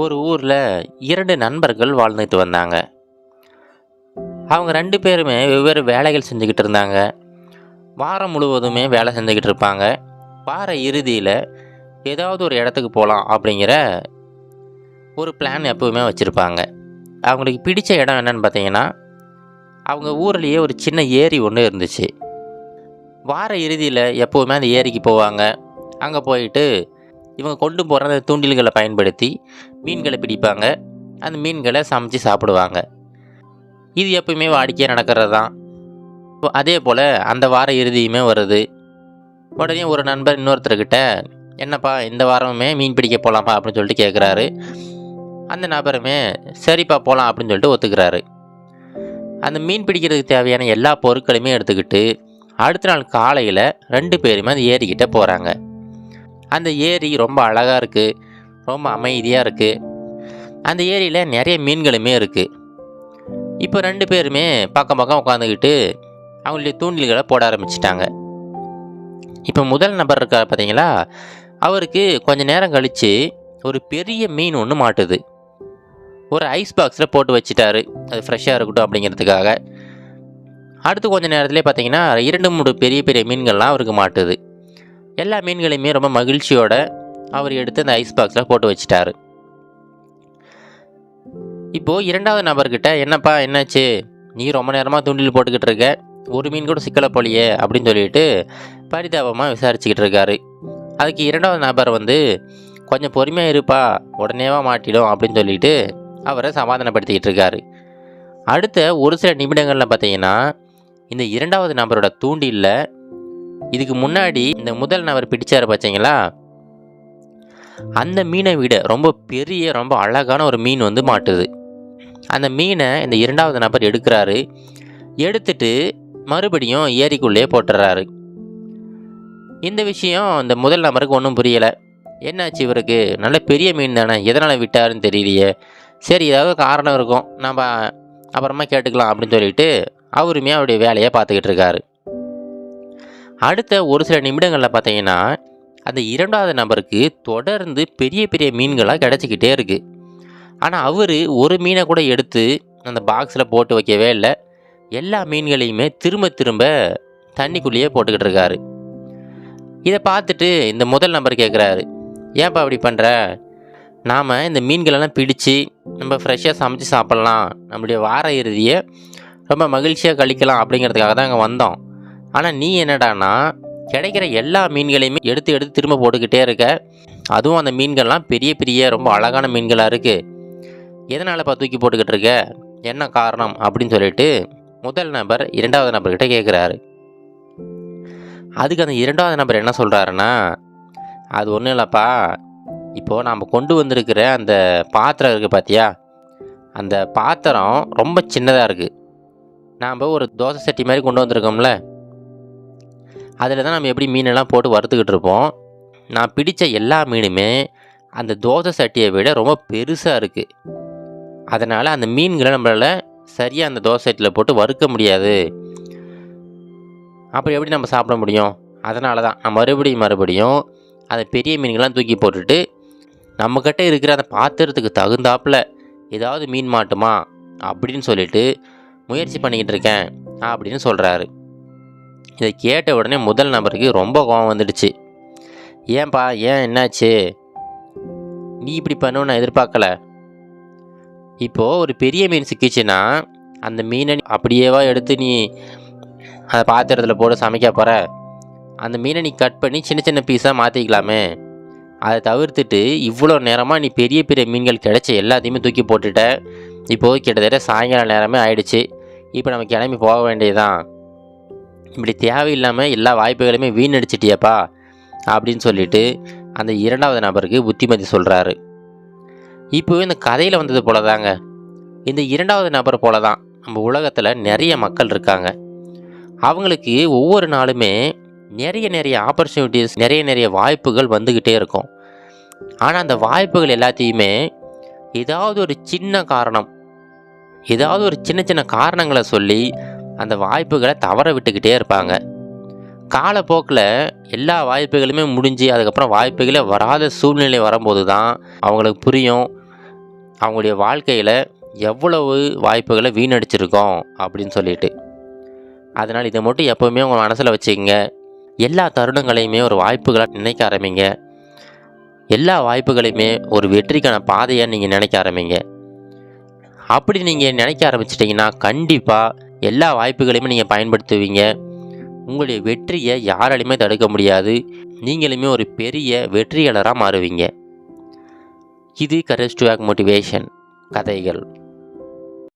ஒரு ஊரில் 2 நண்பர்கள் வாழ்ந்துட்டு வந்தாங்க. அவங்க 2 பேருமே வெவ்வேறு வேலைகள் செஞ்சுக்கிட்டு இருந்தாங்க. வாரம் முழுவதுமே வேலை செஞ்சுக்கிட்டு இருப்பாங்க. வார இறுதியில் ஏதாவது ஒரு இடத்துக்கு போகலாம் அப்படிங்கிற ஒரு பிளான் எப்போவுமே வச்சுருப்பாங்க. அவங்களுக்கு பிடித்த இடம் என்னன்னு பார்த்தீங்கன்னா, அவங்க ஊர்லேயே ஒரு சின்ன ஏரி ஒன்று இருந்துச்சு. வார இறுதியில் எப்போவுமே அந்த ஏரிக்கு போவாங்க. அங்கே போயிட்டு இவங்க கொண்டு போகிற அந்த தூண்டில்களை பயன்படுத்தி மீன்களை பிடிப்பாங்க. அந்த மீன்களை சமைச்சு சாப்பிடுவாங்க. இது எப்பவுமே வாடிக்கையாக நடக்கிறது தான். அதே போல் அந்த வார இறுதியுமே வருது. உடனே ஒரு நண்பர் இன்னொருத்தர்கிட்ட, என்னப்பா இந்த வாரமுமே மீன் பிடிக்க போகலாம்ப்பா அப்படின்னு சொல்லிட்டு கேட்குறாரு. அந்த நபருமே சரிப்பா போகலாம் அப்படின்னு சொல்லிட்டு ஒத்துக்கிறாரு. அந்த மீன் பிடிக்கிறதுக்கு தேவையான எல்லா பொருட்களையுமே எடுத்துக்கிட்டு அடுத்த நாள் காலையில் 2 பேருமே அந்த ஏரிக்கிட்ட போகிறாங்க. அந்த ஏரி ரொம்ப அழகாக இருக்குது, ரொம்ப அமைதியாக இருக்குது. அந்த ஏரியில் நிறைய மீன்களுமே இருக்குது. இப்போ 2 பேருமே பக்கம் பக்கம் உட்காந்துக்கிட்டு அவங்களுடைய தூண்டில்களை போட ஆரம்பிச்சிட்டாங்க. இப்போ முதல் நபர் இருக்கார் பார்த்தீங்களா, அவருக்கு கொஞ்ச நேரம் கழித்து ஒரு பெரிய மீன் ஒன்று மாட்டுது. ஒரு ஐஸ் பாக்ஸில் போட்டு வச்சுட்டாரு, அது ஃப்ரெஷ்ஷாக இருக்கட்டும் அப்படிங்கிறதுக்காக. அடுத்து கொஞ்சம் நேரத்துலேயே பார்த்தீங்கன்னா 2-3 பெரிய பெரிய மீன்கள்லாம் அவருக்கு மாட்டுது. எல்லா மீன்களையுமே ரொம்ப மகிழ்ச்சியோடு அவர் எடுத்து அந்த ஐஸ் பாக்ஸில் போட்டு வச்சுட்டாரு. இப்போது 2வது நபர்கிட்ட, என்னப்பா என்னாச்சு, நீ ரொம்ப நேரமாக தூண்டில் போட்டுக்கிட்டு இருக்க, ஒரு மீன் கூட சிக்கலை போலியே அப்படின்னு சொல்லிட்டு பரிதாபமாக விசாரிச்சுக்கிட்டு இருக்காரு. அதுக்கு 2வது நபர் கொஞ்சம் பொறுமையாக இருப்பா, உடனேவா மாட்டிடும் அப்படின்னு சொல்லிட்டு அவரை சமாதானப்படுத்திக்கிட்டு இருக்காரு. அடுத்த ஒரு சில நிமிடங்களில் பார்த்தீங்கன்னா, இந்த 2வது நபரோட தூண்டிலில் இதுக்கு முன்னாடி இந்த முதல் நபர் பிடிச்சார் பார்த்தீங்களா, அந்த மீனை விட ரொம்ப பெரிய ரொம்ப அழகான ஒரு மீன் மாட்டுது. அந்த மீனை இந்த 2வது நபர் எடுக்கிறாரு. எடுத்துட்டு மறுபடியும் ஏரிக்குள்ளேயே போட்டுறாரு. இந்த விஷயம் இந்த முதல் நபருக்கு ஒன்றும் புரியலை. என்னாச்சு இவருக்கு, நல்ல பெரிய மீன் தானே, எதனால் விட்டாருன்னு தெரியலையே, சரி ஏதாவது காரணம் இருக்கும், நம்ம அப்புறமா கேட்டுக்கலாம் அப்படின்னு சொல்லிட்டு அவருமே அவருடைய வேலையை பார்த்துக்கிட்டு இருக்காரு. அடுத்த ஒரு சில நிமிடங்களில் பார்த்தீங்கன்னா, அந்த 2வது நபருக்கு தொடர்ந்து பெரிய பெரிய மீன்களாக கிடச்சிக்கிட்டே இருக்குது. ஆனால் அவர் ஒரு மீனை கூட எடுத்து அந்த பாக்ஸில் போட்டு வைக்கவே இல்லை. எல்லா மீன்களையுமே திரும்ப திரும்ப தண்ணிக்குள்ளேயே போட்டுக்கிட்டு இருக்காரு. இதை பார்த்துட்டு இந்த முதல் நபர் கேட்குறாரு, ஏன்ப்பா அப்படி பண்ணுற, நாம் இந்த மீன்களெல்லாம் பிடிச்சி நம்ம ஃப்ரெஷ்ஷாக சமைச்சு சாப்பிட்லாம், நம்மளுடைய வார இறுதியை ரொம்ப மகிழ்ச்சியாக கழிக்கலாம் அப்படிங்கிறதுக்காக தான் அங்கே வந்தோம். ஆனால் நீ என்னடானா கிடைக்கிற எல்லா மீன்களையுமே எடுத்து எடுத்து திரும்ப போட்டுக்கிட்டே இருக்க, அதுவும் அந்த மீன்கள்லாம் பெரிய பெரிய ரொம்ப அழகான மீன்களாக இருக்குது, எதனாலப்பா தூக்கி போட்டுக்கிட்டு இருக்க, என்ன காரணம் அப்படின்னு சொல்லிட்டு முதல் நபர் 2வது நபர்கிட்ட கேட்குறாரு. அதுக்கு அந்த 2வது நபர் என்ன சொல்கிறாருன்னா, அது ஒன்றும் இல்லைப்பா, இப்போது நாம் கொண்டு வந்திருக்கிற அந்த பாத்திரம் இருக்குது பார்த்தியா, அந்த பாத்திரம் ரொம்ப சின்னதாக இருக்குது. நாம் ஒரு தோசை சட்டி மாதிரி கொண்டு வந்திருக்கோம்ல, அதில் தான் நம்ம எப்படி மீனெல்லாம் போட்டு வறுத்துக்கிட்டு இருப்போம். நான் பிடித்த எல்லா மீனுமே அந்த தோசை சட்டியை விட ரொம்ப பெருசாக இருக்குது. அதனால் அந்த மீன்களை நம்மளால் சரியாக அந்த தோசை சட்டியில் போட்டு வறுக்க முடியாது. அப்படி எப்படி நம்ம சாப்பிட முடியும்? அதனால தான் நான் மறுபடியும் அந்த பெரிய மீன்கள்லாம் தூக்கி போட்டுட்டு நம்மக்கிட்ட இருக்கிற அந்த பாத்திரத்துக்கு தகுந்தாப்பில் ஏதாவது மீன் மாட்டுமா அப்படின்னு சொல்லிட்டு முயற்சி பண்ணிக்கிட்டு இருக்கேன் அப்படின்னு சொல்கிறாரு. இதை கேட்ட உடனே முதல் நபருக்கு ரொம்ப கோபம் வந்துடுச்சு. ஏன்பா, ஏன் என்னாச்சு, நீ இப்படி பண்ணுன்னு நான் எதிர்பார்க்கல. இப்போது ஒரு பெரிய மீன் சிக்கிச்சுன்னா அந்த மீனை அப்படியேவா எடுத்து நீ அந்த பாத்திரத்தில் போட்டு சமைக்க போகிற, அந்த மீனை நீ கட் பண்ணி சின்ன சின்ன பீஸாக மாற்றிக்கலாமே. அதை தவிர்த்துட்டு இவ்வளோ நேரமாக நீ பெரிய பெரிய மீன்கள் கிடைச்ச எல்லாத்தையுமே தூக்கி போட்டுட்ட. இப்போது கிட்டத்தட்ட சாயங்கால நேரமே ஆயிடுச்சு, இப்போ நம்ம கிளம்பி போக வேண்டியதுதான். இப்படி தேவையில்லாமல் எல்லா வாய்ப்புகளையுமே வீணடிச்சிட்டியப்பா அப்படின்னு சொல்லிட்டு அந்த 2வது நபருக்கு புத்திமதி சொல்கிறாரு. இப்போவே இந்த கதையில் வந்தது போல தாங்க, இந்த 2வது நபர் போல தான் நம்ம உலகத்தில் நிறைய மக்கள் இருக்காங்க. அவங்களுக்கு ஒவ்வொரு நாளுமே நிறைய ஆப்பர்ச்சுனிட்டிஸ், நிறைய வாய்ப்புகள் வந்துக்கிட்டே இருக்கும். ஆனால் அந்த வாய்ப்புகள் எல்லாத்தையுமே ஏதாவது ஒரு சின்ன காரணம், ஏதாவது ஒரு சின்ன காரணங்களை சொல்லி அந்த வாய்ப்புகளை தவற விட்டுக்கிட்டே இருப்பாங்க. காலப்போக்கில் எல்லா வாய்ப்புகளுமே முடிஞ்சு அதுக்கப்புறம் வாய்ப்புகளே வராத சூழ்நிலை வரும்போது தான் அவங்களுக்கு புரியும், அவங்களுடைய வாழ்க்கையில் எவ்வளவு வாய்ப்புகளை வீணடிச்சிருக்கோம் அப்படின்னு சொல்லிட்டு. அதனால் இதை மட்டும் எப்போவுமே உங்கள் மனசில் வச்சுக்கங்க. எல்லா தருணங்களையுமே ஒரு வாய்ப்புகளாக நினைக்க ஆரம்பிங்க. எல்லா வாய்ப்புகளையுமே ஒரு வெற்றிக்கான பாதையாக நீங்கள் நினைக்க ஆரம்பிங்க. அப்படி நீங்கள் நினைக்க ஆரம்பிச்சிட்டிங்கன்னா கண்டிப்பாக எல்லா வாய்ப்புகளையுமே நீங்கள் பயன்படுத்துவீங்க. உங்களுடைய வெற்றியை யாராலையுமே தடுக்க முடியாது. நீங்களுமே ஒரு பெரிய வெற்றியாளராக மாறுவீங்க. இது கரேஜ் டு ஆக்ட் மோட்டிவேஷன் கதைகள்.